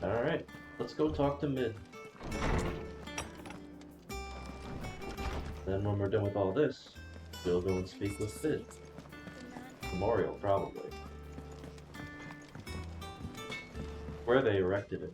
Alright, let's go talk to Mid. Then when we're done with all this, we'll go and speak with Fid. Memorial, probably. Where they erected it.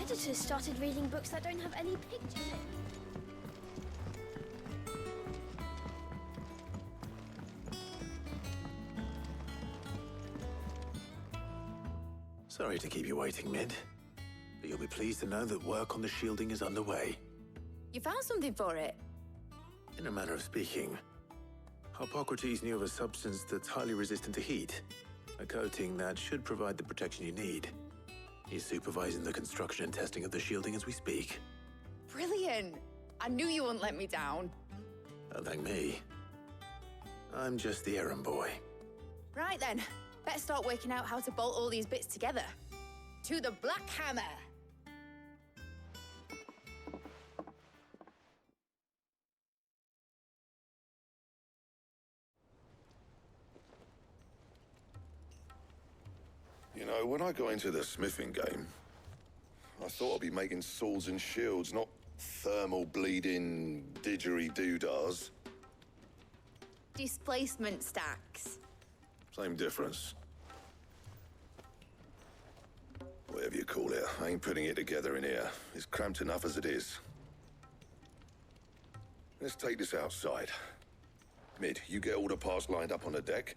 Editors started reading books that don't have any pictures in. Sorry to keep you waiting, Mid. But you'll be pleased to know that work on the shielding is underway. You found something for it? In a manner of speaking, Hippocrates knew of a substance that's highly resistant to heat. A coating that should provide the protection you need. He's supervising the construction and testing of the shielding as we speak. Brilliant! I knew you wouldn't let me down. Don't thank me. I'm just the errand boy. Right then, better start working out how to bolt all these bits together. To the Black Hammer! You know, when I got into the smithing game, I thought I'd be making swords and shields, not thermal bleeding didgeridoo-dahs. Displacement stacks. Same difference. Whatever you call it, I ain't putting it together in here. It's cramped enough as it is. Let's take this outside. Mid, you get all the parts lined up on the deck.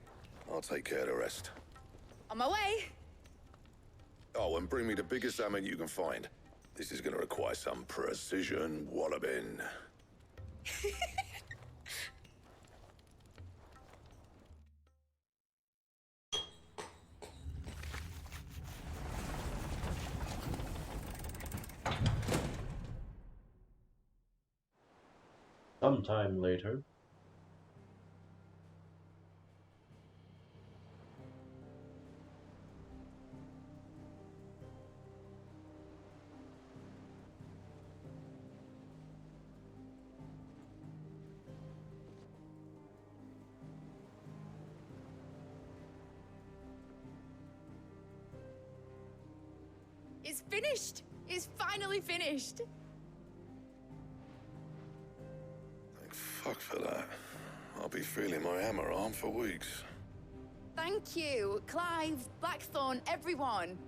I'll take care of the rest. On my way! Oh, and bring me the biggest hammer you can find. This is gonna require some precision walloping. Sometime later. It's finished! It's finally finished! Thank fuck for that. I'll be feeling my hammer arm for weeks. Thank you, Clive, Blackthorn, everyone.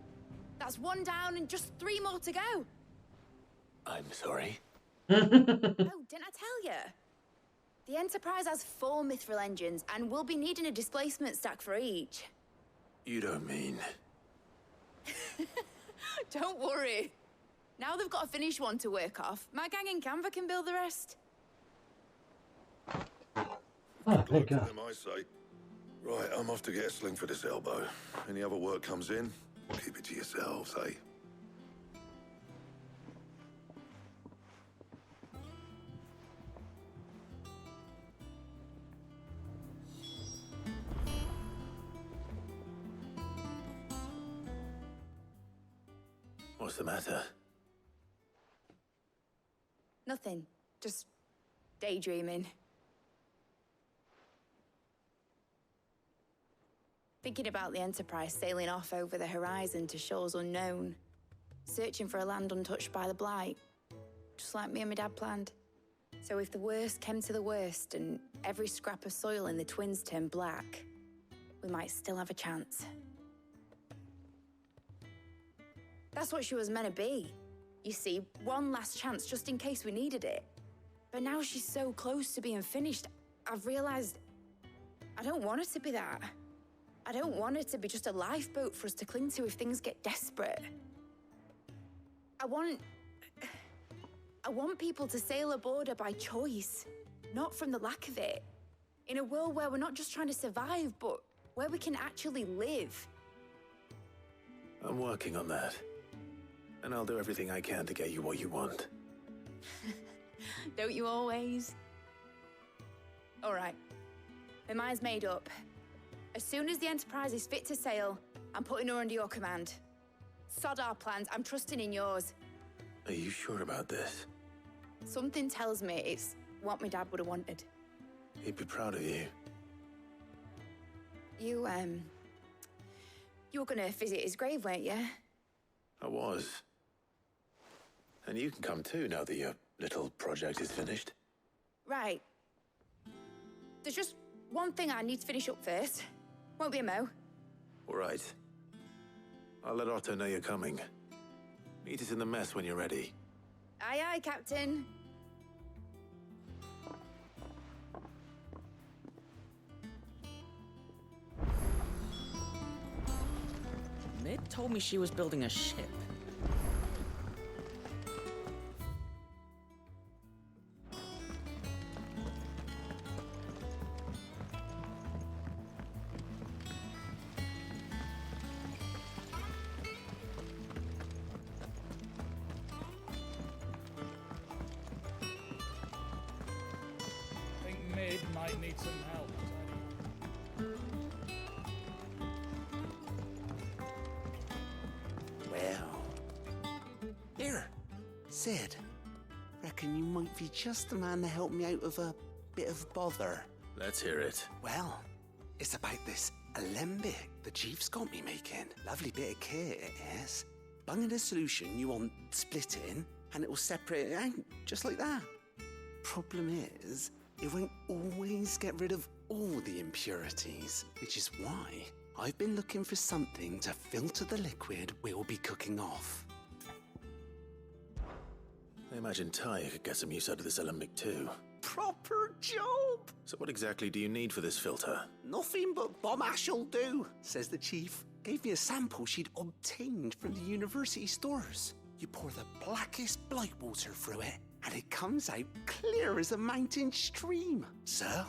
That's one down and just 3 more to go. I'm sorry. Oh, didn't I tell you? The Enterprise has 4 mithril engines, and we'll be needing a displacement stack for each. You don't mean... Don't worry. Now they've got a finished one to work off. My gang in Canva can build the rest. Oh, thank God. Them, I say. Right, I'm off to get a sling for this elbow. Any other work comes in, keep it to yourselves, eh? What's the matter? Nothing. Just daydreaming. Thinking about the Enterprise sailing off over the horizon to shores unknown. Searching for a land untouched by the Blight. Just like me and my dad planned. So if the worst came to the worst and every scrap of soil in the Twins turned black, we might still have a chance. That's what she was meant to be. You see, one last chance just in case we needed it. But now she's so close to being finished, I've realized I don't want her to be that. I don't want her to be just a lifeboat for us to cling to if things get desperate. I want people to sail aboard her by choice, not from the lack of it. In a world where we're not just trying to survive, but where we can actually live. I'm working on that. And I'll do everything I can to get you what you want. Don't you always? All right. My mind's made up. As soon as the Enterprise is fit to sail, I'm putting her under your command. Sod our plans, I'm trusting in yours. Are you sure about this? Something tells me it's what my dad would have wanted. He'd be proud of you. You were gonna visit his grave, weren't you? I was. And you can come too now that your little project is finished. Right. There's just one thing I need to finish up first. Won't be a mo. All right. I'll let Otto know you're coming. Meet us in the mess when you're ready. Aye, aye, Captain. Mid told me she was building a ship. Think Mid might need some help. Well. Here, Sid. Reckon you might be just the man to help me out of a bit of bother. Let's hear it. Well, it's about this alembic the Chief's got me making. Lovely bit of kit, it is. Bung in a solution you want splitting, and it'll separate it out, just like that. Problem is, it won't always get rid of all the impurities, which is why I've been looking for something to filter the liquid we'll be cooking off. I imagine Ty could get some use out of this alembic too. Proper job! So what exactly do you need for this filter? Nothing but bomb ash'll do, says the chief. Gave me a sample she'd obtained from the university stores. You pour the blackest blight water through it, and it comes out clear as a mountain stream. So,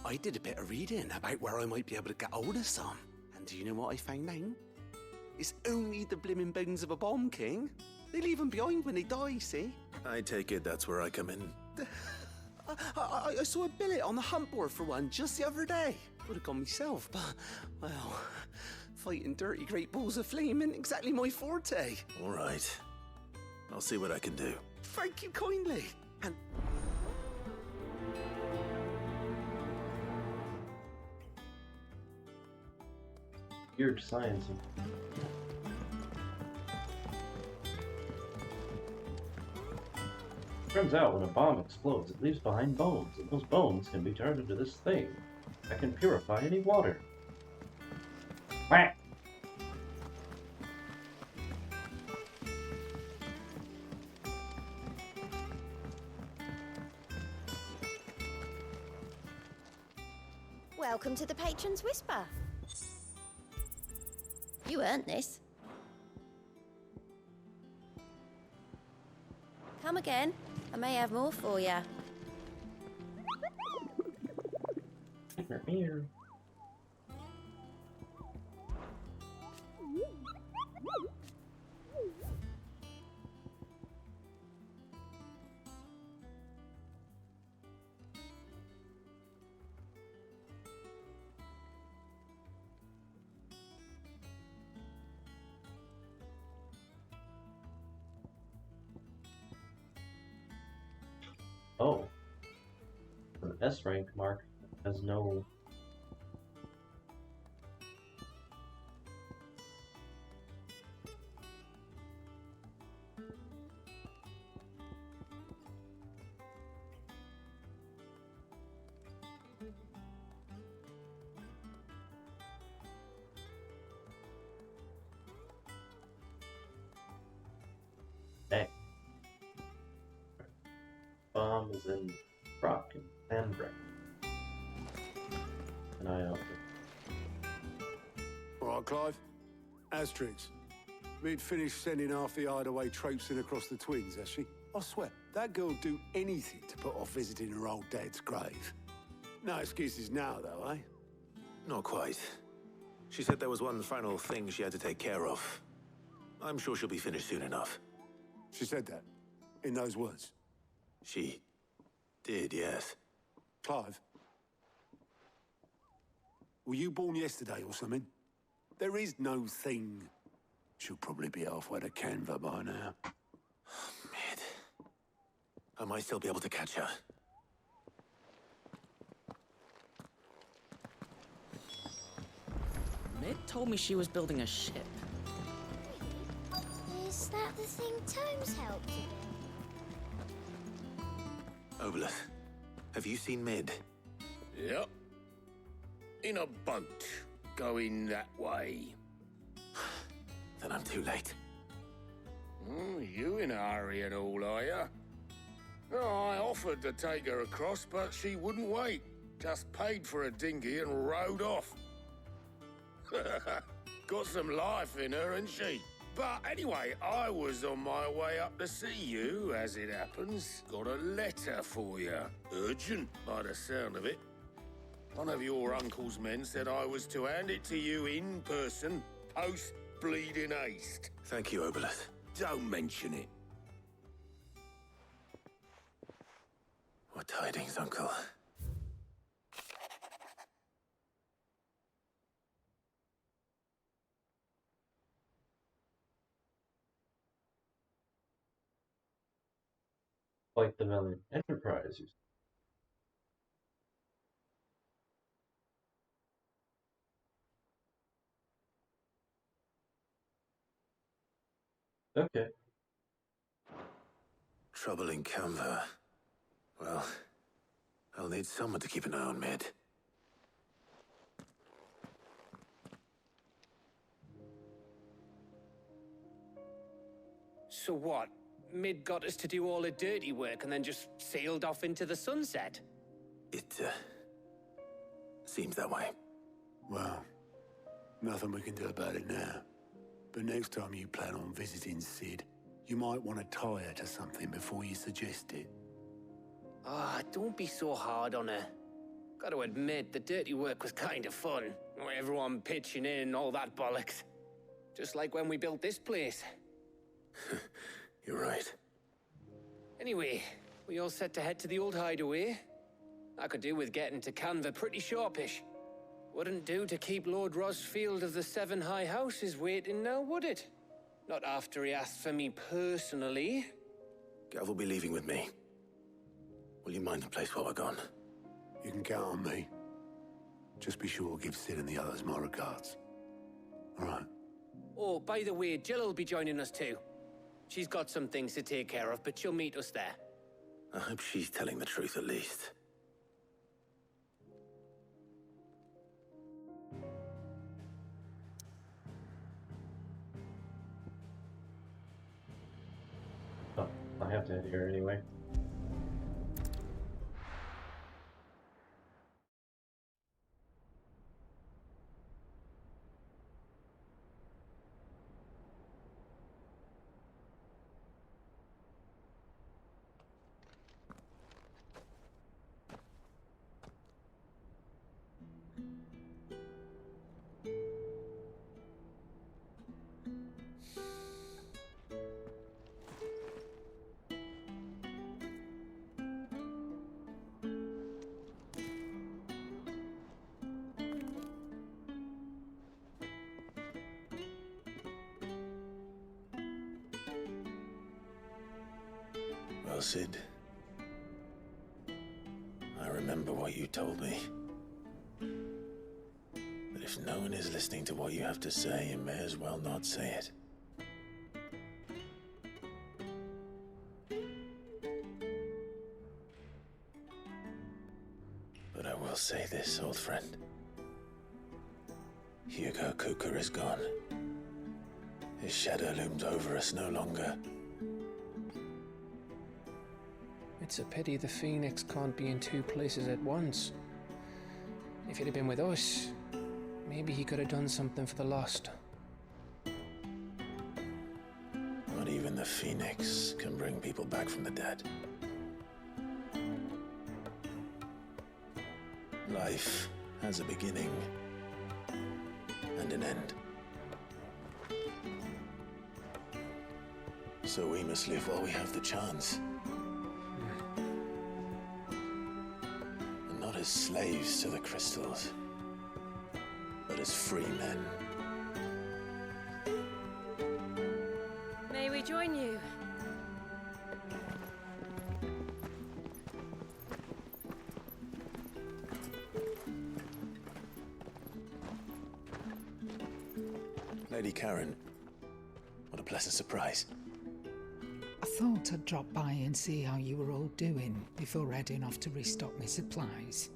I did a bit of reading about where I might be able to get hold of some. And do you know what I found out? It's only the blimmin' bones of a bomb king. They leave them behind when they die, see? I take it that's where I come in. I saw a billet on the hunt board for one just the other day. Would have gone myself, but, well, fighting dirty great balls of flame isn't exactly my forte. All right. I'll see what I can do. Thank you kindly. And Weird science. Turns out when a bomb explodes, it leaves behind bones, and those bones can be turned into this thing that can purify any water. Quack! Welcome to the Patron's Whisper. You earned this. Come again. I may have more for you. Here. Oh. An S rank mark has no. Dang. Bomb is in rock and sandbreak. And I don't. All right, Clive. Asterix. We'd finished sending half the hideaway traipsing across the twins, has she? I swear, that girl'd do anything to put off visiting her old dad's grave. No excuses now, though, eh? Not quite. She said there was one final thing she had to take care of. I'm sure she'll be finished soon enough. She said that, in those words. She did, yes. Clive. Were you born yesterday or something? There is no thing. She'll probably be halfway to Canva by now. Mid. I might still be able to catch her. Mid told me she was building a ship. Is that the thing Tomes helped you with? Obolus, have you seen Mid? Yep. In a boat, going that way. Then I'm too late. You in a hurry and all, are ya? No, I offered to take her across, but she wouldn't wait. Just paid for a dinghy and rowed off. Got some life in her, ain't she? But anyway, I was on my way up to see you, as it happens. Got a letter for you. Urgent, by the sound of it. One of your uncle's men said I was to hand it to you in person, post-bleeding haste. Thank you, Obolus. Don't mention it. What tidings, Uncle? Like the Valiant Enterprise. Okay. Trouble in Canva. Well, I'll need someone to keep an eye on Mid. So what? Mid got us to do all the dirty work and then just sailed off into the sunset? It, seems that way. Well, nothing we can do about it now. But next time you plan on visiting Sid, you might want to tie her to something before you suggest it. Ah, don't be so hard on her. Gotta admit, the dirty work was kind of fun. Everyone pitching in and all that bollocks. Just like when we built this place. You're right. Anyway, we all set to head to the old hideaway. I could do with getting to Canva pretty sharpish. Wouldn't do to keep Lord Rosfield of the Seven High Houses waiting now, would it? Not after he asked for me personally. Gav will be leaving with me. Will you mind the place while we're gone? You can count on me. Just be sure to give Sid and the others my regards. All right. Oh, by the way, Jill will be joining us too. She's got some things to take care of, but she'll meet us there. I hope she's telling the truth at least. Oh, I have to head here anyway. Well, Sid, I remember what you told me. That if no one is listening to what you have to say, you may as well not say it. But I will say this, old friend. Hugo Cooker is gone. His shadow looms over us no longer. It's a pity the Phoenix can't be in two places at once. If he'd have been with us, maybe he could have done something for the Lost. Not even the Phoenix can bring people back from the dead. Life has a beginning and an end. So we must live while we have the chance. And not as slaves to the crystals. as free men. May we join you? Lady Karen, what a pleasant surprise. I thought I'd drop by and see how you were all doing before heading off to restock my supplies.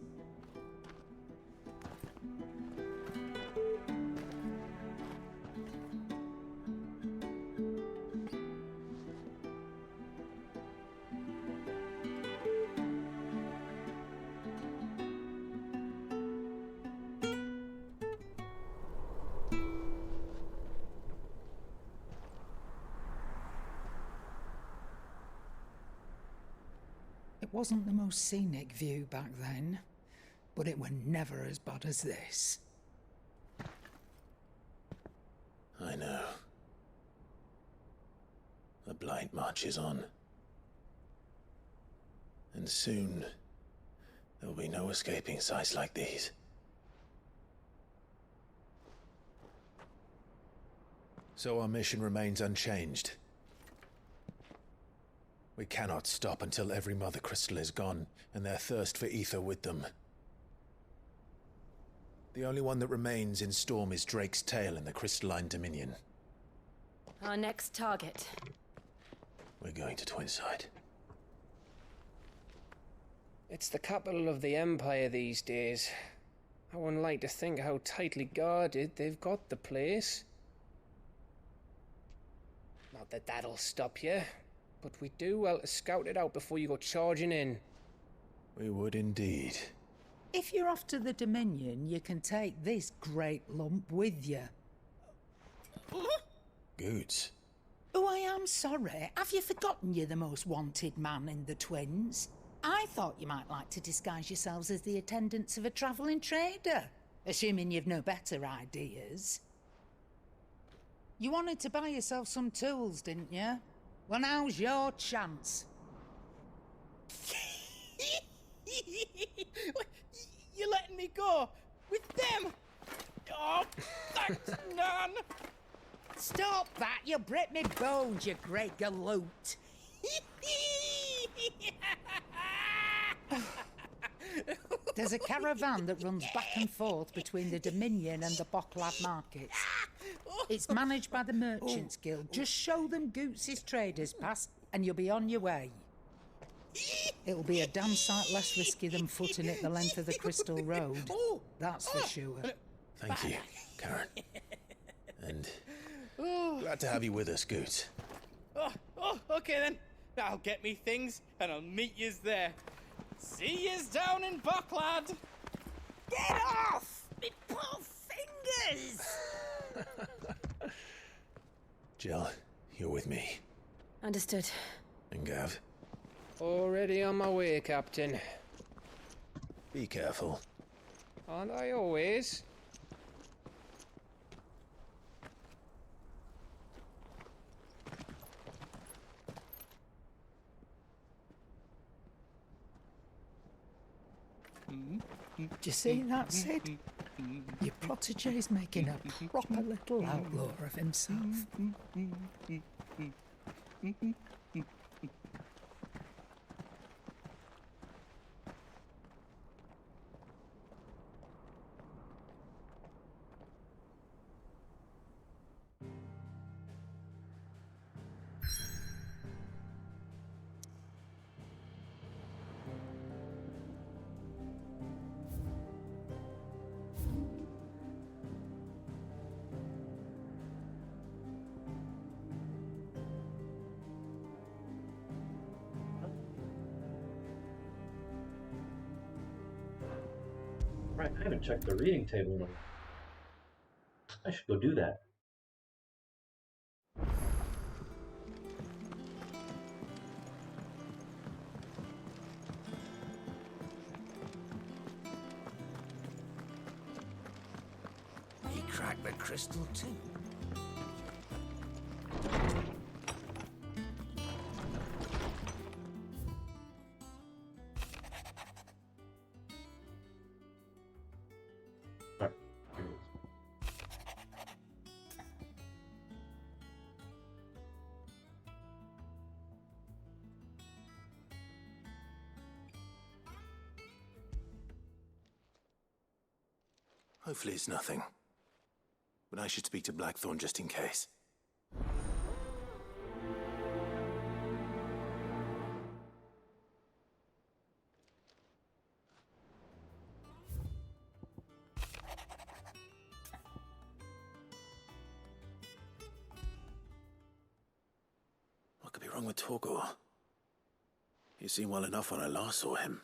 It wasn't the most scenic view back then, but it were never as bad as this. I know. The Blight marches on. And soon, there'll be no escaping sights like these. So our mission remains unchanged. We cannot stop until every Mother Crystal is gone, and their thirst for ether with them. The only one that remains in Storm is Drake's Tail in the Crystalline Dominion. Our next target. We're going to Twinside. It's the capital of the Empire these days. I wouldn't like to think how tightly guarded they've got the place. Not that that'll stop you, but we do well to scout it out before you go charging in. We would indeed. If you're off to the Dominion, you can take this great lump with you. Goods. Oh, I am sorry. Have you forgotten you're the most wanted man in the Twins? I thought you might like to disguise yourselves as the attendants of a travelling trader, assuming you've no better ideas. You wanted to buy yourself some tools, didn't you? Well, now's your chance. You're letting me go? With them? Oh, thanks, Nan! Stop that! You'll break me bones, you great galoot! There's a caravan that runs back and forth between the Dominion and the Boklad markets. It's managed by the Merchants Guild. Just show them Goots' traders pass and you'll be on your way. It'll be a damn sight less risky than footing it the length of the Crystal Road. That's for sure. Thank you, Karen. And glad to have you with us, Goots. Okay then. I'll get me things and I'll meet yous there. See yous down in Boklad. Get off! Me poor fingers! Jill, you're with me. Understood. And Gav? Already on my way, Captain. Be careful. Aren't I always? Do you see that, Sid? Your protege's making a proper little outlaw of himself. Right, I haven't checked the reading table in a while. I should go do that. He cracked the crystal too. Hopefully it's nothing. But I should speak to Blackthorn just in case. What could be wrong with Torgor? He seemed well enough when I last saw him.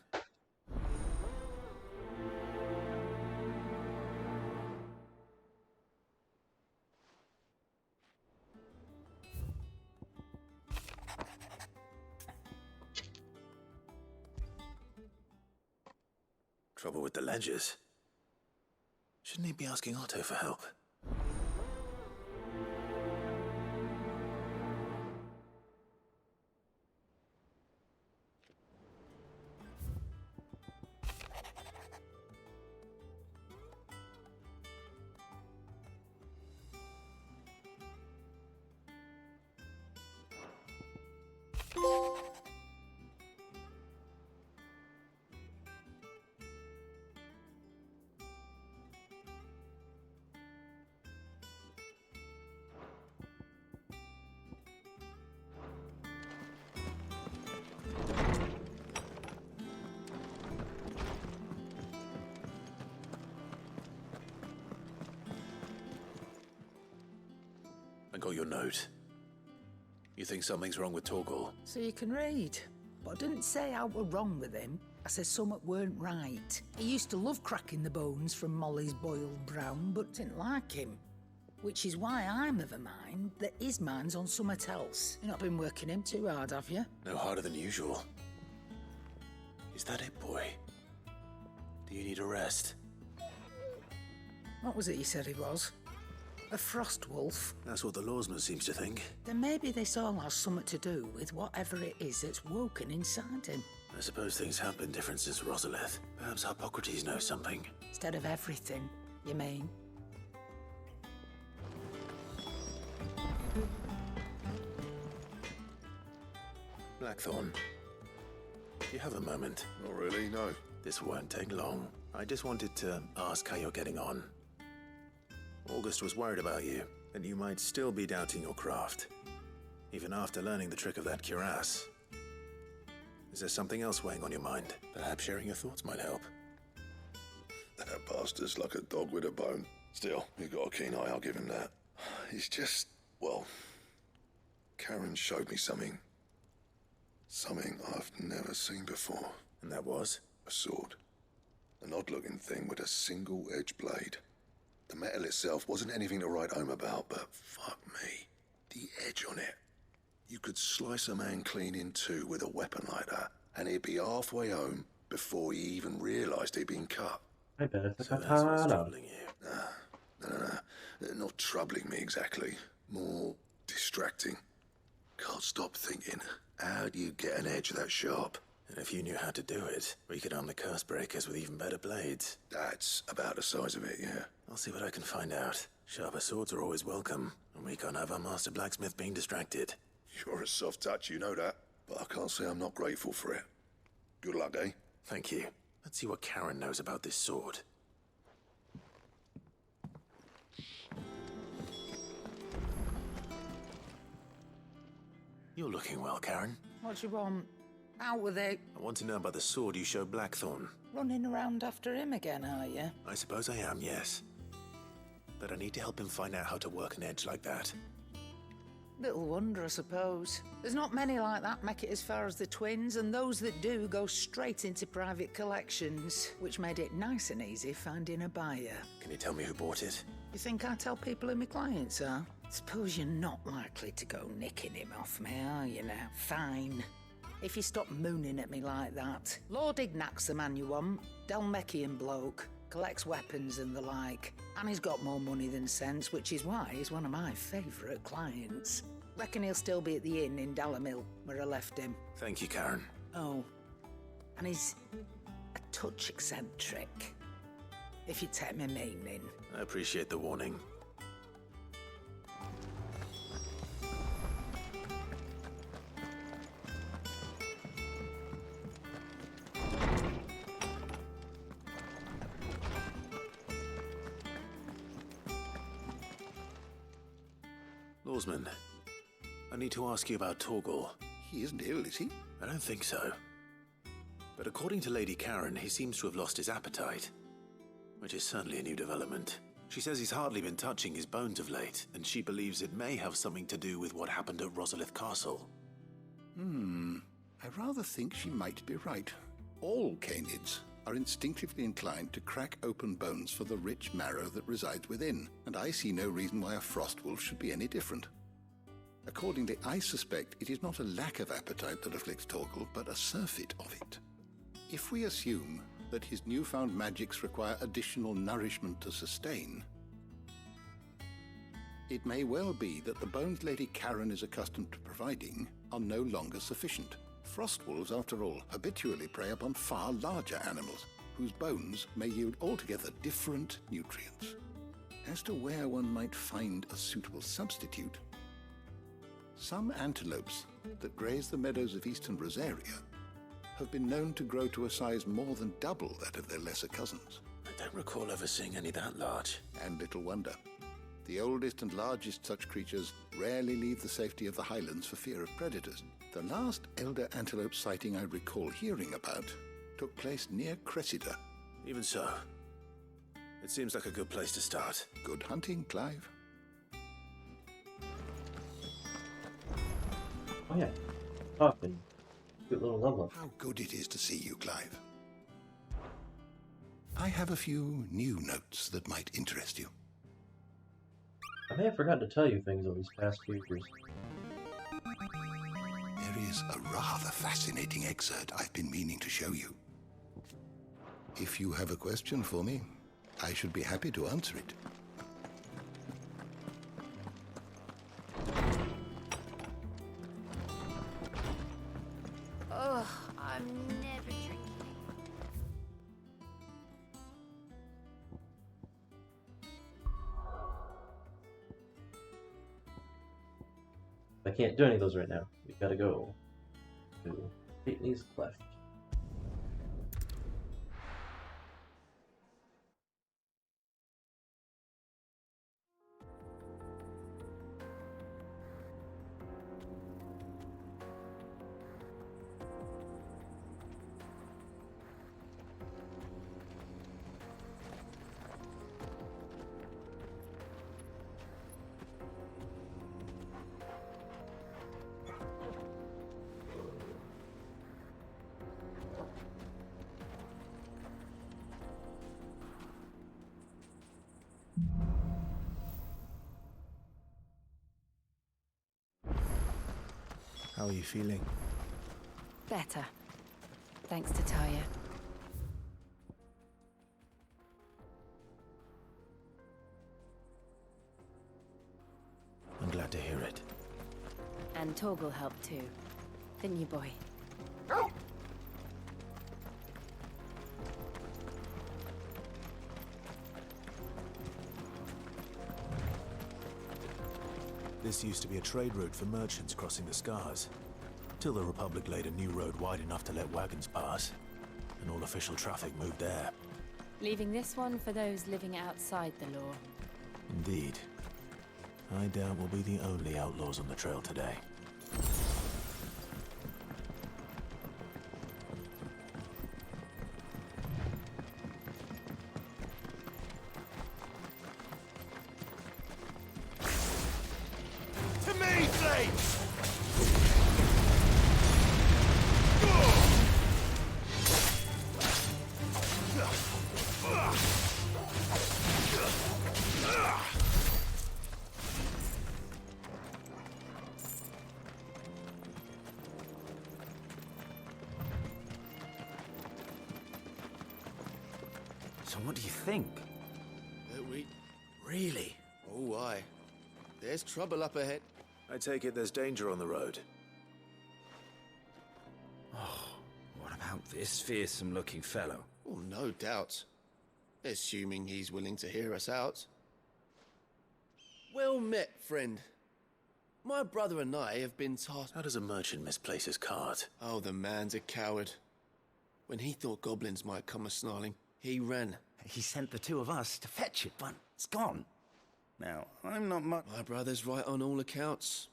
Trouble with the ledgers. Shouldn't he be asking Otto for help? I got your note. You think something's wrong with Torgor? So you can read. But I didn't say I were wrong with him. I said something weren't right. He used to love cracking the bones from Molly's boiled brown, but didn't like him. Which is why I'm of a mind that his mind's on something else. You've not been working him too hard, have you? No harder than usual. Is that it, boy? Do you need a rest? What was it you said he was? A frost wolf? That's what the lawsman seems to think. Then maybe this all has something to do with whatever it is that's woken inside him. I suppose things have been different since Rosalith. Perhaps Hippocrates knows something. Instead of everything, you mean? Blackthorn, do you have a moment? Not really, no. This won't take long. I just wanted to ask how you're getting on. August was worried about you, that you might still be doubting your craft, even after learning the trick of that cuirass. Is there something else weighing on your mind? Perhaps sharing your thoughts might help. That bastard's like a dog with a bone. Still, you've got a keen eye, I'll give him that. He's just, well, Karen showed me something. Something I've never seen before. And that was? A sword. An odd-looking thing with a single-edged blade. The metal itself wasn't anything to write home about, but fuck me. The edge on it. You could slice a man clean in two with a weapon like that, and he'd be halfway home before he even realised he'd been cut. I bet it's a So that's what's katana. troubling you. No. Not troubling me exactly. More distracting. Can't stop thinking, how do you get an edge that sharp? And if you knew how to do it, we could arm the curse breakers with even better blades. That's about the size of it, yeah. I'll see what I can find out. Sharper swords are always welcome, and we can't have our master blacksmith being distracted. You're a soft touch, you know that. But I can't say I'm not grateful for it. Good luck, eh? Thank you. Let's see what Karen knows about this sword. You're looking well, Karen. What do you want? Out with it. I want to know about the sword you showed Blackthorn. Running around after him again, are you? I suppose I am, yes. But I need to help him find out how to work an edge like that. Little wonder, I suppose. There's not many like that make it as far as the twins, and those that do go straight into private collections, which made it nice and easy finding a buyer. Can you tell me who bought it? You think I tell people who my clients are? Suppose you're not likely to go nicking him off me, are you now? Fine. If you stop mooning at me like that. Lord Ignac's the man you want. Dalmekian bloke. Collects weapons and the like. And he's got more money than sense, which is why he's one of my favourite clients. Reckon he'll still be at the inn in Dalamil, where I left him. Thank you, Karen. Oh. And he's a touch eccentric. If you take my meaning. I appreciate the warning. Lawsman, I need to ask you about Torgal. He isn't ill, is he? I don't think so. But according to Lady Karen, he seems to have lost his appetite, which is certainly a new development. She says he's hardly been touching his bones of late, and she believes it may have something to do with what happened at Rosalith Castle. I rather think she might be right. All canids are instinctively inclined to crack open bones for the rich marrow that resides within, and I see no reason why a frostwolf should be any different. Accordingly, I suspect it is not a lack of appetite that afflicts Torgal, but a surfeit of it. If we assume that his newfound magics require additional nourishment to sustain, it may well be that the bones Lady Karen is accustomed to providing are no longer sufficient. Frostwolves, after all, habitually prey upon far larger animals, whose bones may yield altogether different nutrients. As to where one might find a suitable substitute, some antelopes that graze the meadows of eastern Rosaria have been known to grow to a size more than double that of their lesser cousins. I don't recall ever seeing any that large. And little wonder. The oldest and largest such creatures rarely leave the safety of the highlands for fear of predators. The last elder antelope sighting I recall hearing about took place near Cressida. Even so, it seems like a good place to start. Good hunting, Clive. Oh yeah, talking. Good little level. How good it is to see you, Clive. I have a few new notes that might interest you. I may have forgotten to tell you things over these past few years. There is a rather fascinating excerpt I've been meaning to show you. If you have a question for me, I should be happy to answer it. Ugh, I'm never drinking. I can't do any of those right now. We gotta go to Peyton's Cleft. How are you feeling? Better. Thanks to Taya. I'm glad to hear it. And Torgal helped too. Didn't you, boy? This used to be a trade route for merchants crossing the Scars, till the Republic laid a new road wide enough to let wagons pass, and all official traffic moved there. Leaving this one for those living outside the law. Indeed. I doubt we'll be the only outlaws on the trail today. So what do you think? Really? Oh, aye. There's trouble up ahead. I take it there's danger on the road. Oh, what about this fearsome-looking fellow? Oh, no doubt. Assuming he's willing to hear us out. Well met, friend. My brother and I have been tasked... How does a merchant misplace his cart? Oh, the man's a coward. When he thought goblins might come a-snarling, he ran. He sent the two of us to fetch it, but it's gone. Now, I'm not much... My brother's right on all accounts.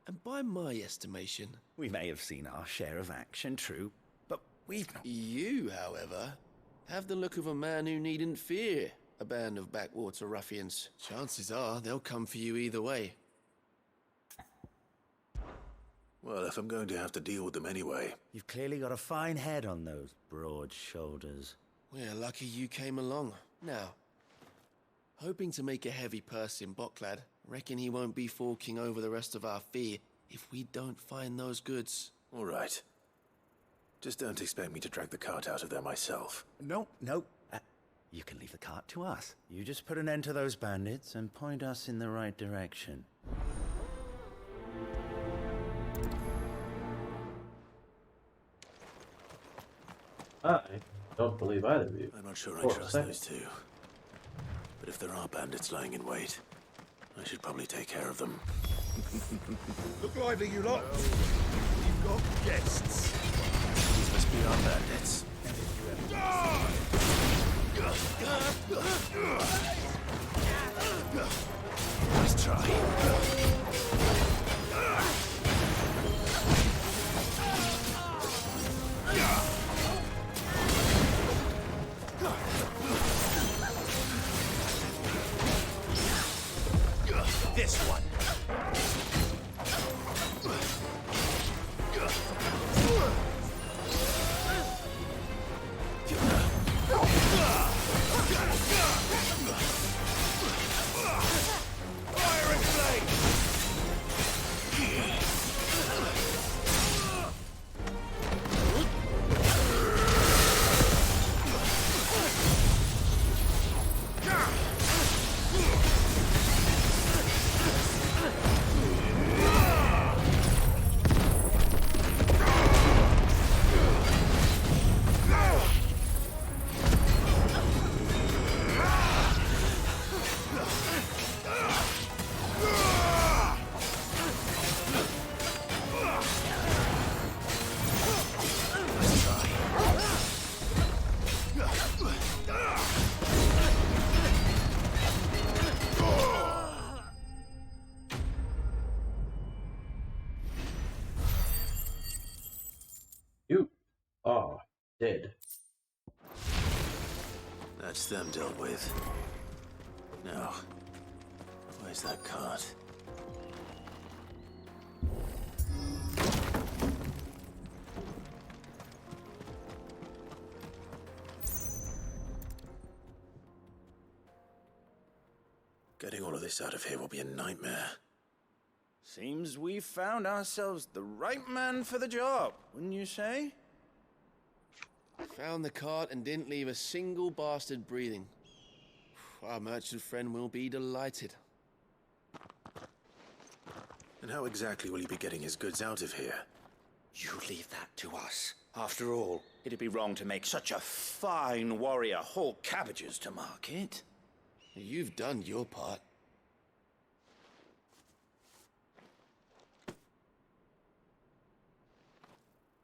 And by my estimation... We may have seen our share of action, true, but we've not... You, however, have the look of a man who needn't fear a band of backwater ruffians. Chances are they'll come for you either way. Well, if I'm going to have to deal with them anyway... You've clearly got a fine head on those broad shoulders. We're lucky you came along. Now, hoping to make a heavy purse in Boklad, reckon he won't be forking over the rest of our fee if we don't find those goods. All right. Just don't expect me to drag the cart out of there myself. No. You can leave the cart to us. You just put an end to those bandits and point us in the right direction. I don't believe either of you. I'm not sure I For a trust second. those two. But if there are bandits lying in wait, I should probably take care of them. Look lively, you lot. We've got guests. These must be our bandits. Nice try. This one. Fire and flame. You are dead. That's them dealt with. Now, where's that cart? Getting all of this out of here will be a nightmare. Seems we've found ourselves the right man for the job, wouldn't you say? Found the cart and didn't leave a single bastard breathing. Our merchant friend will be delighted. And how exactly will he be getting his goods out of here? You leave that to us. After all, it'd be wrong to make such a fine warrior haul cabbages to market. You've done your part.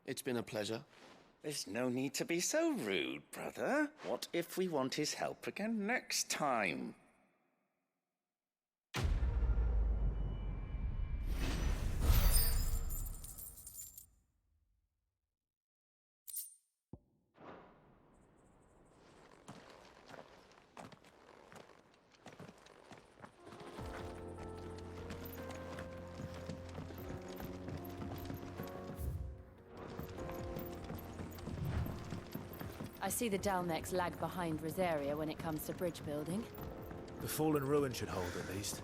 It's been a pleasure. There's no need to be so rude, brother. What if we want his help again next time? I see the Dalnecs lag behind Rosaria when it comes to bridge building. The fallen ruin should hold, at least.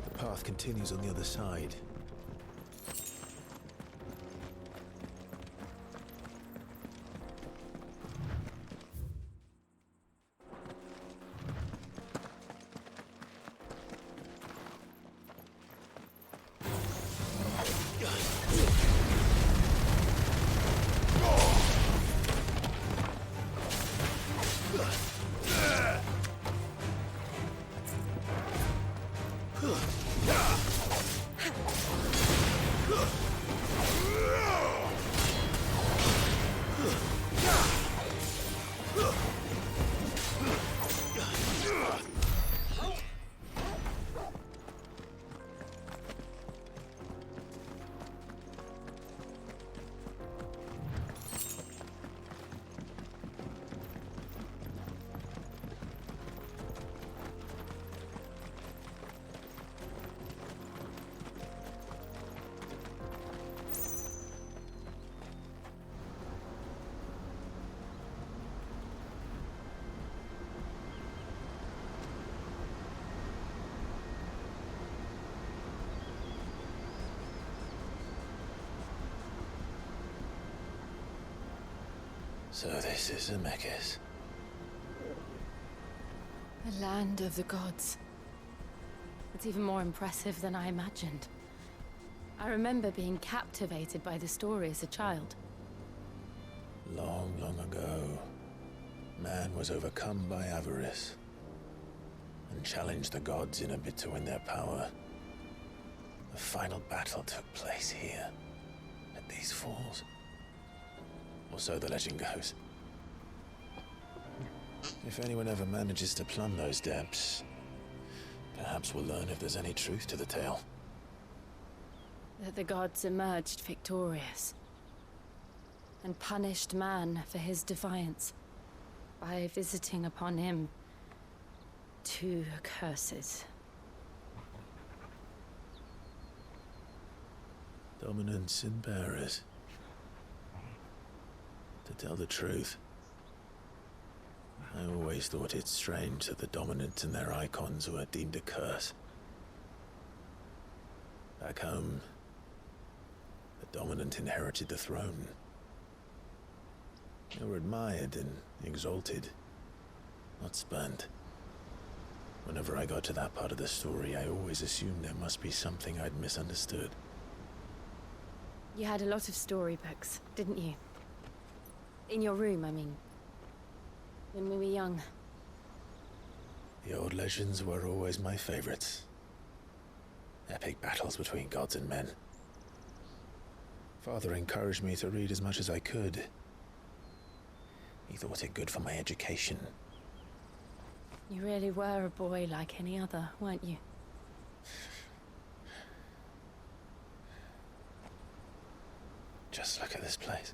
The path continues on the other side. So this is Zemeckis. The land of the gods. It's even more impressive than I imagined. I remember being captivated by the story as a child. Long, long ago, man was overcome by avarice and challenged the gods in a bid to win their power. The final battle took place here, at these falls. Or so the legend goes. If anyone ever manages to plumb those depths, perhaps we'll learn if there's any truth to the tale. That the gods emerged victorious and punished man for his defiance by visiting upon him 2 curses. Dominants and bearers. To tell the truth, I always thought it strange that the dominants and their icons were deemed a curse. Back home, the dominant inherited the throne. They were admired and exalted, not spurned. Whenever I got to that part of the story, I always assumed there must be something I'd misunderstood. You had a lot of storybooks, didn't you? In your room, I mean. When we were young. The old legends were always my favorites. Epic battles between gods and men. Father encouraged me to read as much as I could. He thought it good for my education. You really were a boy like any other, weren't you? Just look at this place.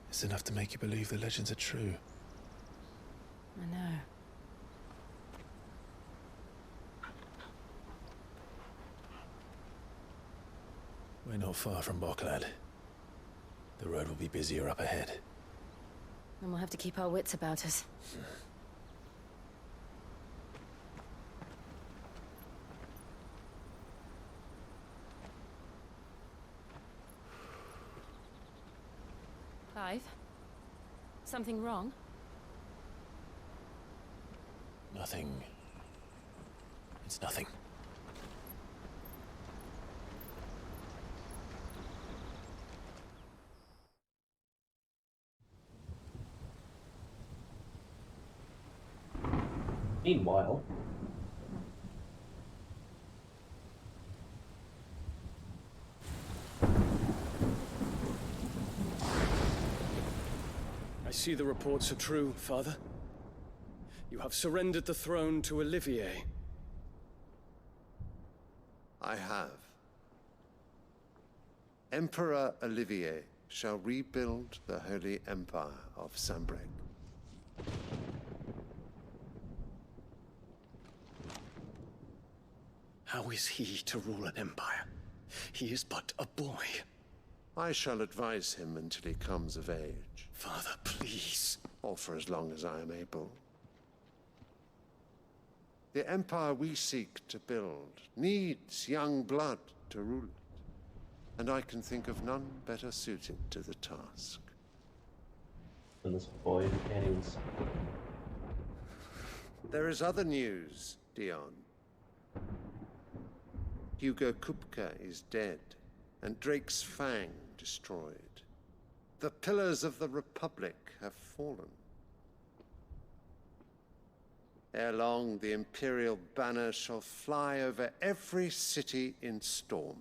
It's enough to make you believe the legends are true. I know. We're not far from Boklad. The road will be busier up ahead. And we'll have to keep our wits about us. Clive? Something wrong? Nothing. It's nothing. Meanwhile, I see the reports are true, Father. You have surrendered the throne to Olivier. I have. Emperor Olivier shall rebuild the Holy Empire of Sanbreque. How is he to rule an empire? He is but a boy. I shall advise him until he comes of age. Father, please. Or for as long as I am able. The empire we seek to build needs young blood to rule it, and I can think of none better suited to the task. And this boy who can't even speak. There is other news, Dion. Hugo Kupka is dead, and Drake's Fang destroyed. The pillars of the Republic have fallen. Ere long, the Imperial banner shall fly over every city in Storm.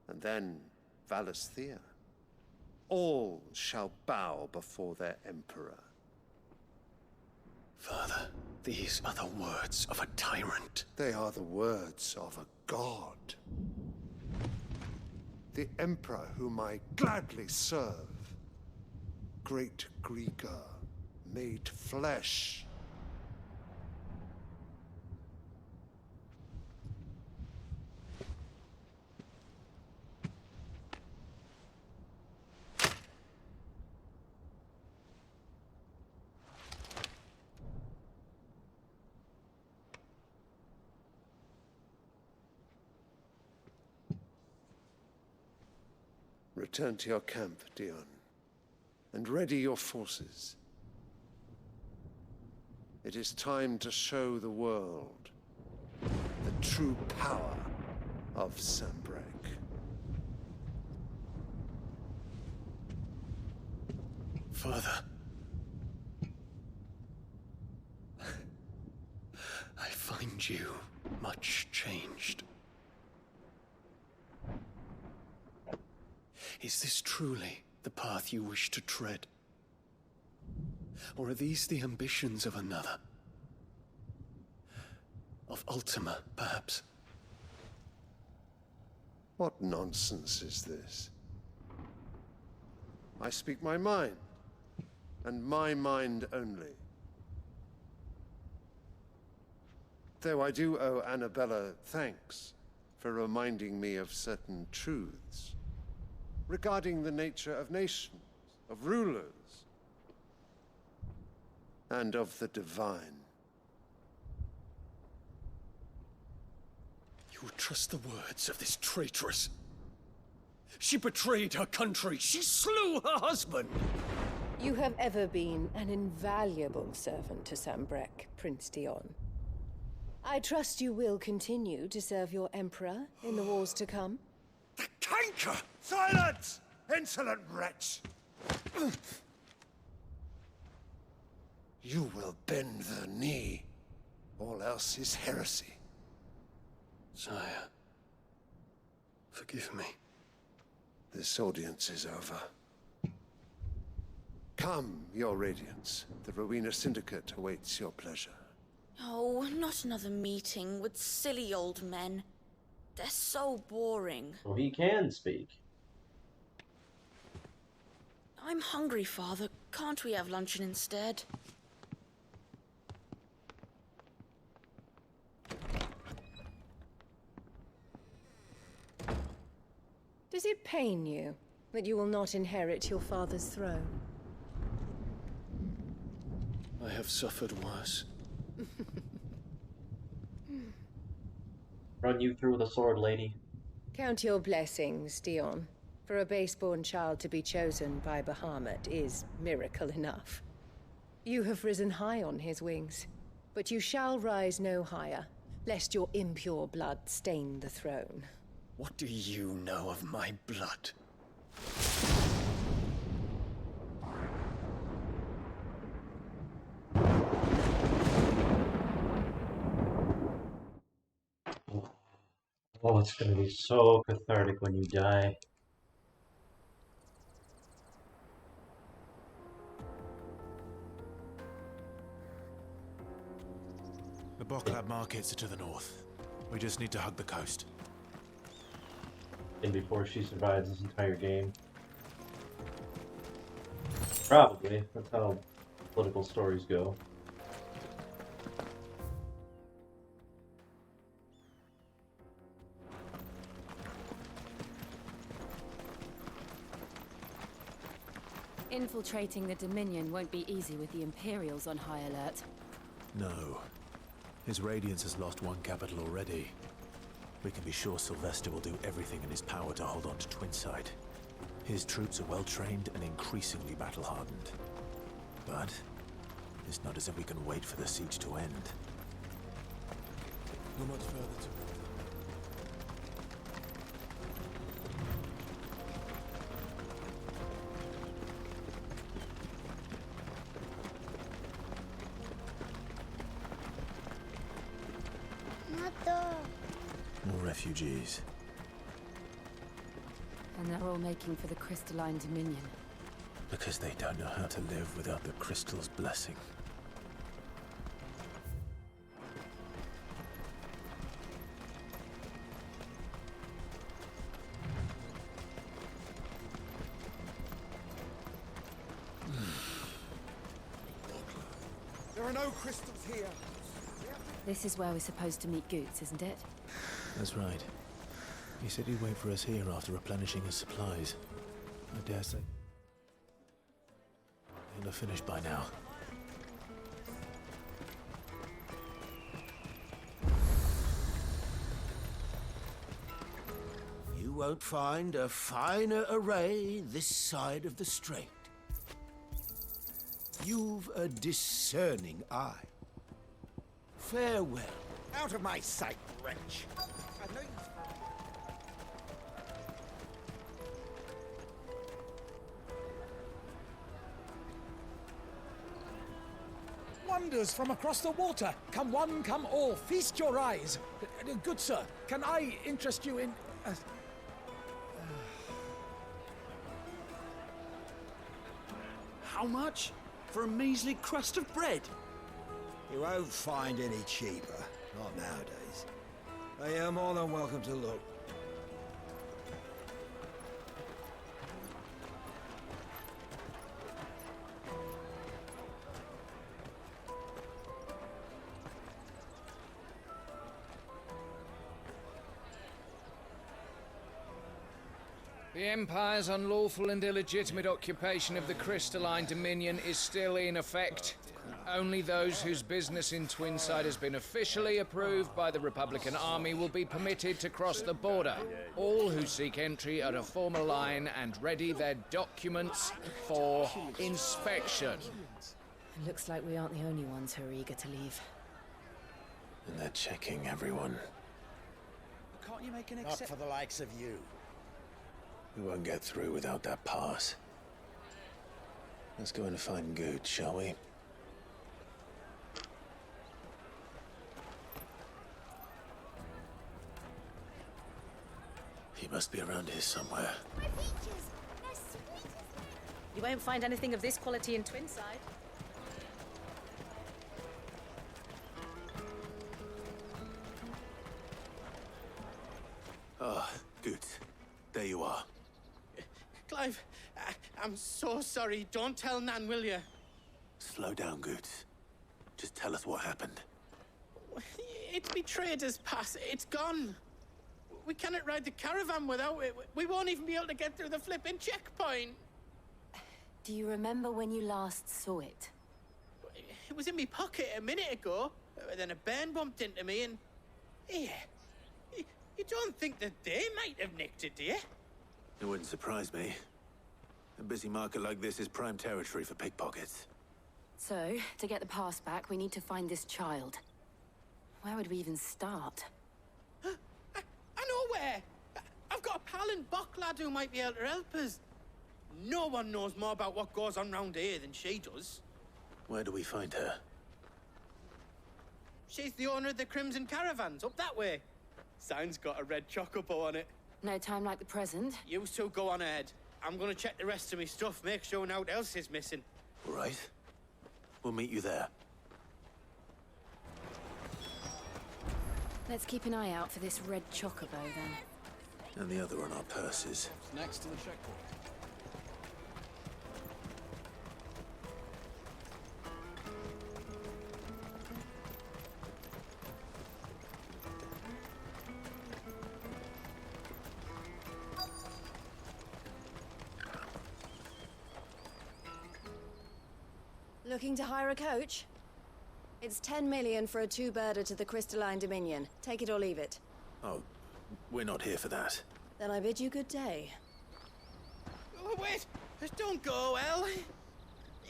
And then Valisthea. All shall bow before their Emperor. Father, these are the words of a tyrant. They are the words of a god. The Emperor whom I gladly serve. Great Grieger, made flesh. Return to your camp, Dion, and ready your forces. It is time to show the world the true power of Sanbreque. Father. I find you much changed. Is this truly the path you wish to tread? Or are these the ambitions of another? Of Ultima, perhaps? What nonsense is this? I speak my mind, and my mind only. Though I do owe Annabella thanks for reminding me of certain truths regarding the nature of nations, of rulers, and of the divine. You would trust the words of this traitress? She betrayed her country. She slew her husband. You have ever been an invaluable servant to Sanbreque, Prince Dion. I trust you will continue to serve your Emperor in the wars to come. The canker! Silence! Insolent wretch! You will bend the knee. All else is heresy. Sire, forgive me. This audience is over. Come, your Radiance. The Rowena Syndicate awaits your pleasure. Oh, not another meeting with silly old men. They're so boring. Well, he can speak. I'm hungry, Father. Can't we have luncheon instead? Does it pain you that you will not inherit your father's throne? I have suffered worse. Run you through with a sword, lady. Count your blessings, Dion. For a base-born child to be chosen by Bahamut is miracle enough. You have risen high on his wings, but you shall rise no higher, lest your impure blood stain the throne. What do you know of my blood? Oh, it's gonna be so cathartic when you die. The Boklad markets are to the north. We just need to hug the coast. And before she survives this entire game. Probably. That's how political stories go. Infiltrating the Dominion won't be easy with the Imperials on high alert. No. His Radiance has lost one capital already. We can be sure Sylvester will do everything in his power to hold on to Twinside. His troops are well-trained and increasingly battle-hardened. But it's not as if we can wait for the siege to end. Not much further to More refugees. And they're all making for the crystalline Dominion. Because they don't know how to live without the crystal's blessing. There are no crystals here. This is where we're supposed to meet Goots, isn't it? That's right. He said he'd wait for us here after replenishing his supplies. I dare say he'll have finished by now. You won't find a finer array this side of the strait. You've a discerning eye. Farewell. Out of my sight, wretch. I know you. Wonders from across the water. Come one, come all. Feast your eyes. Good sir, can I interest you in... How much? For a measly crust of bread? You won't find any cheaper. Not nowadays. But you're more than welcome to look. The Empire's unlawful and illegitimate occupation of the Crystalline Dominion is still in effect. Only those whose business in Twinside has been officially approved by the Republican Army will be permitted to cross the border. All who seek entry are to form a line and ready their documents for inspection. It looks like we aren't the only ones who are eager to leave. And they're checking everyone. Can't you make an Not for the likes of you. We won't get through without that pass. Let's go in and find Good, shall we? He must be around here somewhere. You won't find anything of this quality in Twinside. Ah, Good. There you are. Clive, I'm so sorry. Don't tell Nan, will you? Slow down, Good. Just tell us what happened. It's betrayed us, Pass. It's gone. We cannot ride the caravan without it. We won't even be able to get through the flipping checkpoint. Do you remember when you last saw it? It was in my pocket a minute ago. Then a band bumped into me and... Yeah. You don't think that they might have nicked it, do you? It wouldn't surprise me. A busy market like this is prime territory for pickpockets. So, to get the pass back, we need to find this child. Where would we even start? I know where! I've got a pal in Boklad who might be able to help us. No one knows more about what goes on round here than she does. Where do we find her? She's the owner of the Crimson Caravans, up that way. Sign's got a red chocobo on it. No time like the present. You two go on ahead. I'm gonna check the rest of my stuff, make sure nothing else is missing. All right. We'll meet you there. Let's keep an eye out for this red chocobo, then. And the other on our purses. Next to the checkpoint. Looking to hire a coach? It's 10 million for a two-birder to the Crystalline Dominion. Take it or leave it. Oh, we're not here for that. Then I bid you good day. Oh, wait! Don't go, El.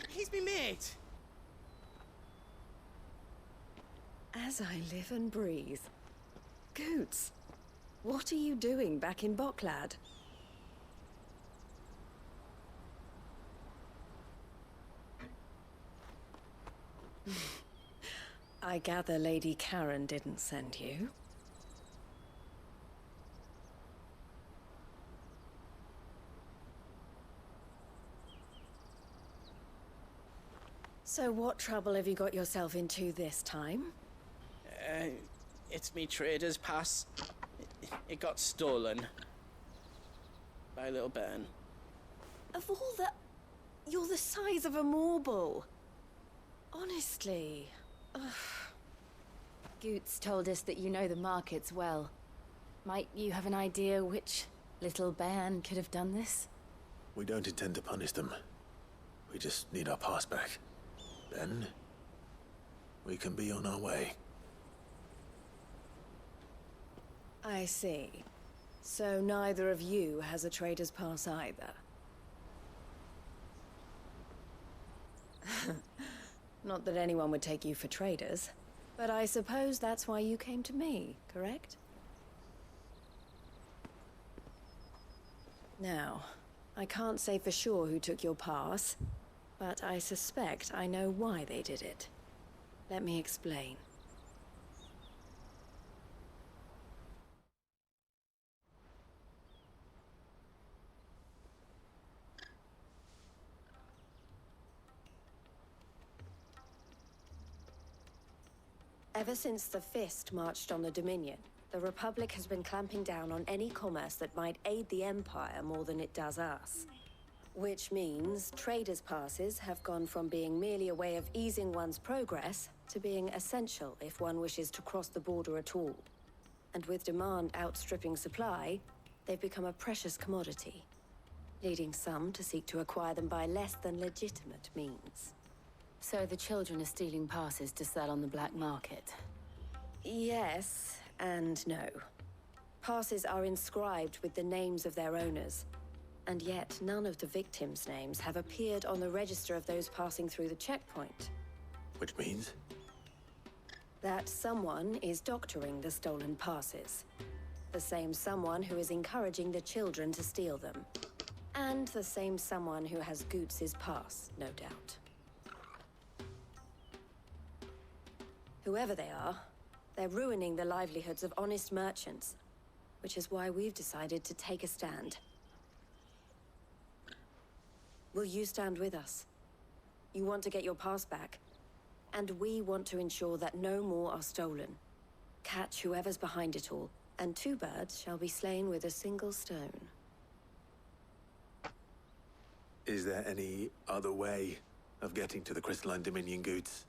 He's me mate. As I live and breathe. Goots, what are you doing back in Boklad? I gather Lady Karen didn't send you. So what trouble have you got yourself into this time? It's me trader's pass. It got stolen. By a little bairn. Of all the... You're the size of a marble. Honestly. Ugh. Goots told us that you know the markets well. Might you have an idea which little bairn could have done this? We don't intend to punish them. We just need our pass back. Then, we can be on our way. I see. So neither of you has a trader's pass either? Not that anyone would take you for traders, but I suppose that's why you came to me, correct? Now, I can't say for sure who took your pass, but I suspect I know why they did it. Let me explain. Ever since the Fist marched on the Dominion, the Republic has been clamping down on any commerce that might aid the Empire more than it does us. Which means traders' passes have gone from being merely a way of easing one's progress to being essential if one wishes to cross the border at all. And with demand outstripping supply, they've become a precious commodity, leading some to seek to acquire them by less than legitimate means. So the children are stealing passes to sell on the black market? Yes and no. Passes are inscribed with the names of their owners, and yet none of the victims' names have appeared on the register of those passing through the checkpoint. Which means? That someone is doctoring the stolen passes. The same someone who is encouraging the children to steal them. And the same someone who has Goots's pass, no doubt. Whoever they are, they're ruining the livelihoods of honest merchants, which is why we've decided to take a stand. Will you stand with us? You want to get your pass back, and we want to ensure that no more are stolen. Catch whoever's behind it all, and two birds shall be slain with a single stone. Is there any other way of getting to the Crystalline Dominion Goods?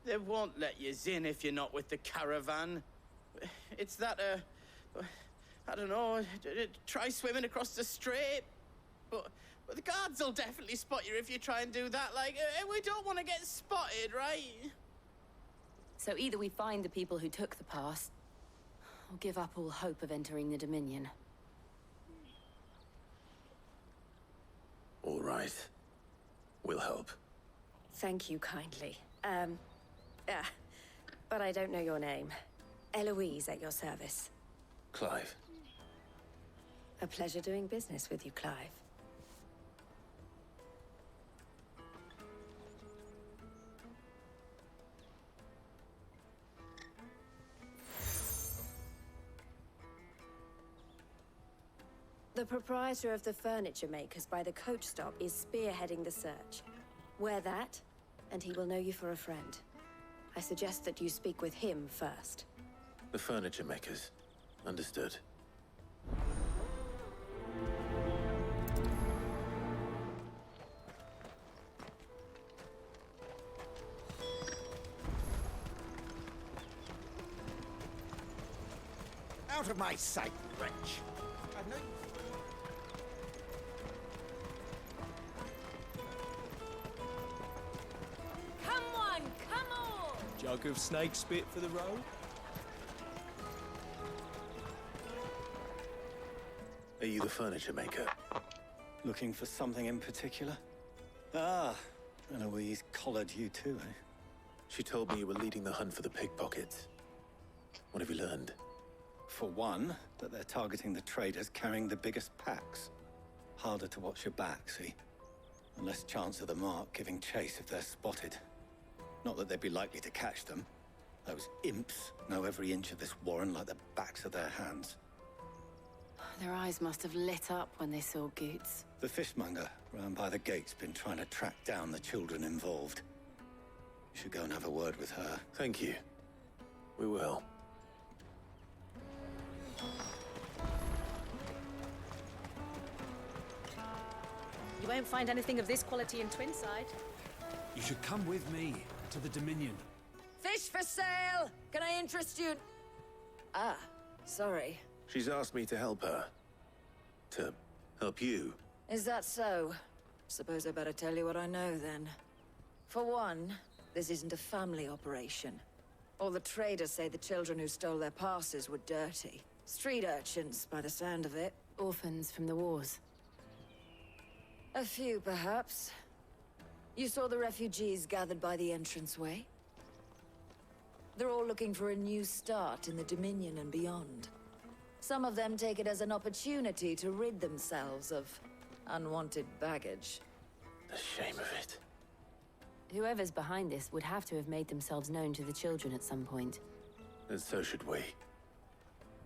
They won't let you in if you're not with the caravan. It's that, I don't know, try swimming across the strait. But the guards will definitely spot you if you try and do that. Like, we don't want to get spotted, right? So either we find the people who took the pass, or give up all hope of entering the Dominion. All right. We'll help. Thank you kindly. But I don't know your name. Eloise at your service. Clive. A pleasure doing business with you, Clive. The proprietor of the furniture makers by the coach stop is spearheading the search. Wear that, and he will know you for a friend. I suggest that you speak with him first. The furniture makers. Understood. Out of my sight, wretch! I've no... Come on, come on! Jug of snake spit for the road? Are you the furniture maker? Looking for something in particular? Ah, Eloise collared you too, eh? She told me you were leading the hunt for the pickpockets. What have you learned? For one, that they're targeting the traders carrying the biggest packs. Harder to watch your back, see? And less chance of the mark giving chase if they're spotted. Not that they'd be likely to catch them. Those imps know every inch of this warren like the backs of their hands. Their eyes must have lit up when they saw Goots. The fishmonger round by the gate's been trying to track down the children involved. You should go and have a word with her. Thank you. We will. You won't find anything of this quality in Twinside. You should come with me to the Dominion. Fish for sale! Can I interest you? Ah, sorry. She's asked me to help her. To help you. Is that so? Suppose I better tell you what I know, then. For one, this isn't a family operation. All the traders say the children who stole their passes were dirty. Street urchins, by the sound of it. Orphans from the wars. A few, perhaps. You saw the refugees gathered by the entranceway? They're all looking for a new start in the Dominion and beyond. Some of them take it as an opportunity to rid themselves of unwanted baggage. The shame of it. Whoever's behind this would have to have made themselves known to the children at some point. And so should we.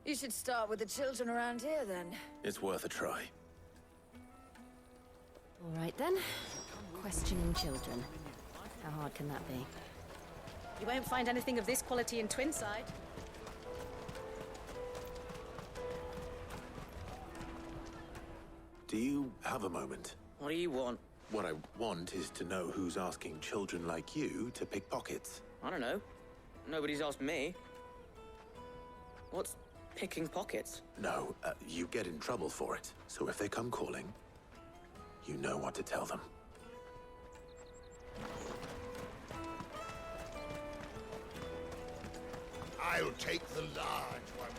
You should start with the children around here, then. It's worth a try. All right, then. Questioning children. How hard can that be? You won't find anything of this quality in Twinside. Do you have a moment? What do you want? What I want is to know who's asking children like you to pick pockets. I don't know. Nobody's asked me. What's picking pockets? No, you get in trouble for it. So if they come calling, you know what to tell them. I'll take the large one.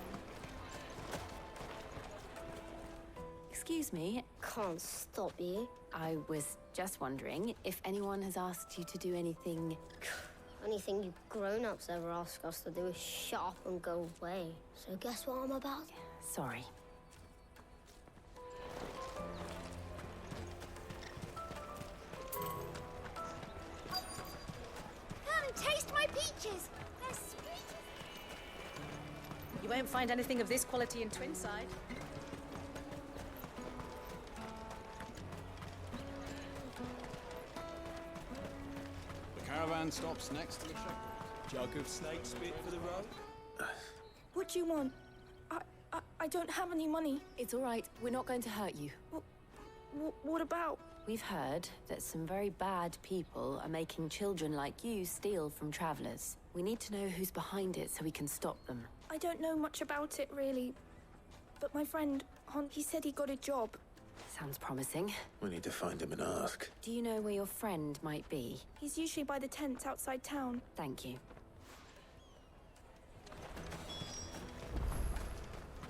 Excuse me. Can't stop you. I was just wondering if anyone has asked you to do anything... Anything you grown-ups ever ask us to do is shut up and go away. So guess what I'm about? Sorry. Come, taste my peaches! They're sweet. You won't find anything of this quality in Twinside. The caravan stops next to the ship. Jug of snake spit for the road? What do you want? I don't have any money. It's all right. We're not going to hurt you. What about? We've heard that some very bad people are making children like you steal from travelers. We need to know who's behind it so we can stop them. I don't know much about it, really. But my friend, he said he got a job. Sounds promising. We need to find him and ask. Do you know where your friend might be? He's usually by the tents outside town. Thank you.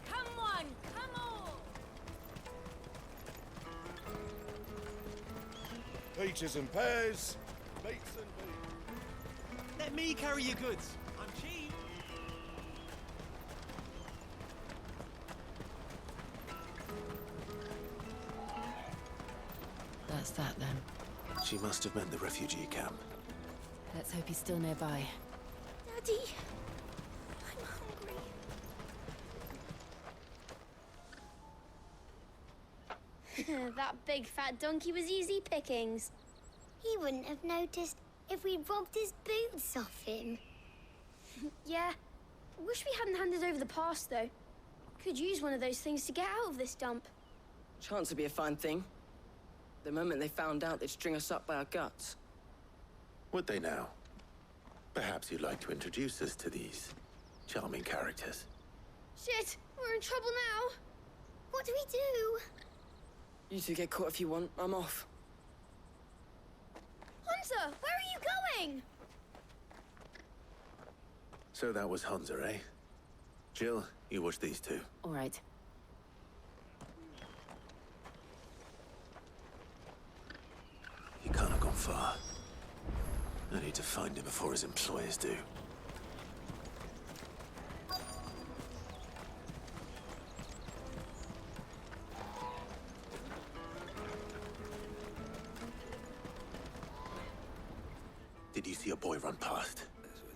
Come on, come on! Peaches and pears, meats and beef. Let me carry your goods. I'm cheap. That's that, then. She must have meant the refugee camp. Let's hope he's still nearby. Daddy, I'm hungry. That big fat donkey was easy pickings. He wouldn't have noticed if we'd robbed his boots off him. Yeah. Wish we hadn't handed over the pass, though. Could use one of those things to get out of this dump. Chance would be a fine thing. The moment they found out, they'd string us up by our guts. Would they now? Perhaps you'd like to introduce us to these charming characters. Shit, we're in trouble now. What do we do? You two get caught if you want. I'm off. Hunter, where are you going? So that was Hunter, eh? Jill, you watch these two. All right. He can't have gone far. I need to find him before his employers do. Did you see a boy run past?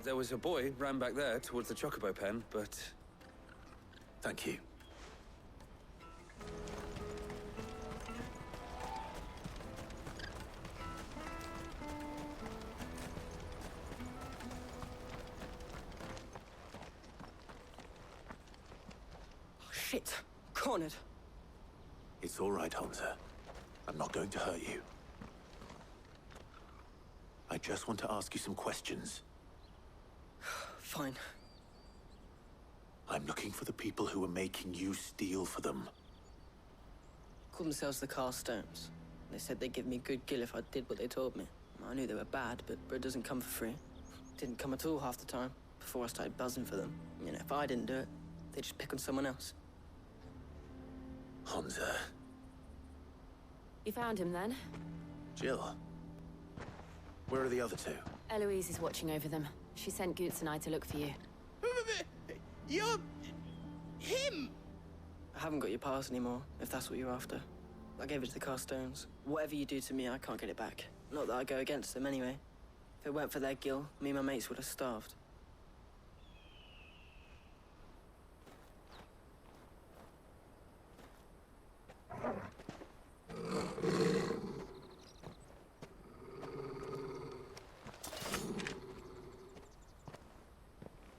There was a boy ran back there towards the Chocobo pen, but... Thank you. Shit! Cornered! It's all right, Hunter. I'm not going to hurt you. I just want to ask you some questions. Fine. I'm looking for the people who are making you steal for them. Called themselves the Carstones. They said they'd give me good gill if I did what they told me. I knew they were bad, but bread doesn't come for free. Didn't come at all half the time, before I started buzzing for them. You know, if I didn't do it, They just pick on someone else. Hansa. You found him then? Jill. Where are the other two? Eloise is watching over them. She sent Goots and I to look for you. You're... him! I haven't got your pass anymore, if that's what you're after. I gave it to the Carstones. Whatever you do to me, I can't get it back. Not that I go against them anyway. If it weren't for their guild, me and my mates would have starved.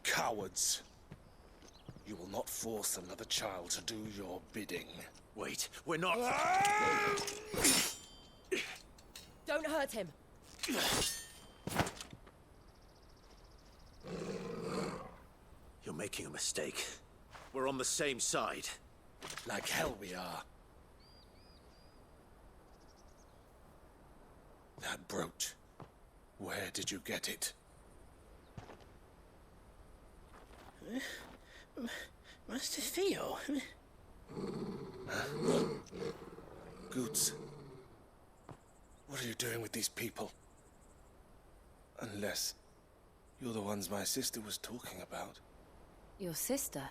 Cowards. You will not force another child to do your bidding. Wait, we're not... Don't hurt him! You're making a mistake. We're on the same side. Like hell we are. That brooch. Where did you get it? Master Theo? Goots. What are you doing with these people? Unless you're the ones my sister was talking about. Your sister?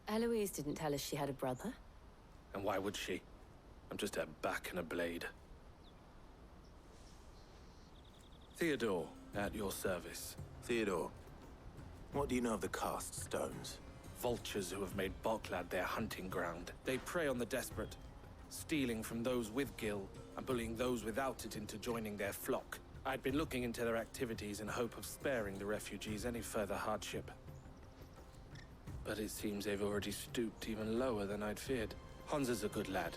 Eloise didn't tell us she had a brother. And why would she? I'm just her back and a blade. Theodore, at your service. Theodore, what do you know of the cast stones? Vultures who have made Boklad their hunting ground. They prey on the desperate, stealing from those with gil and bullying those without it into joining their flock. I'd been looking into their activities in hope of sparing the refugees any further hardship. But it seems they've already stooped even lower than I'd feared. Hansa's a good lad.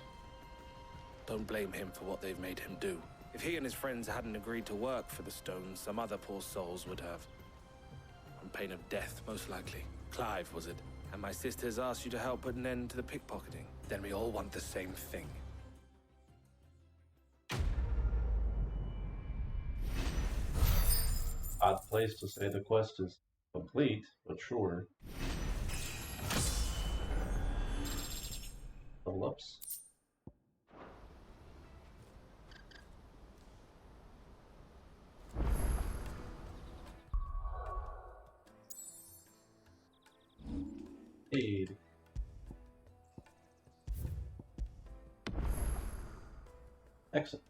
Don't blame him for what they've made him do. If he and his friends hadn't agreed to work for the stones, some other poor souls would have. On pain of death, most likely. Clive, was it? And my sisters asked you to help put an end to the pickpocketing. Then we all want the same thing. Odd place to say the quest is complete, but sure. Level ups. Aid. Excellent.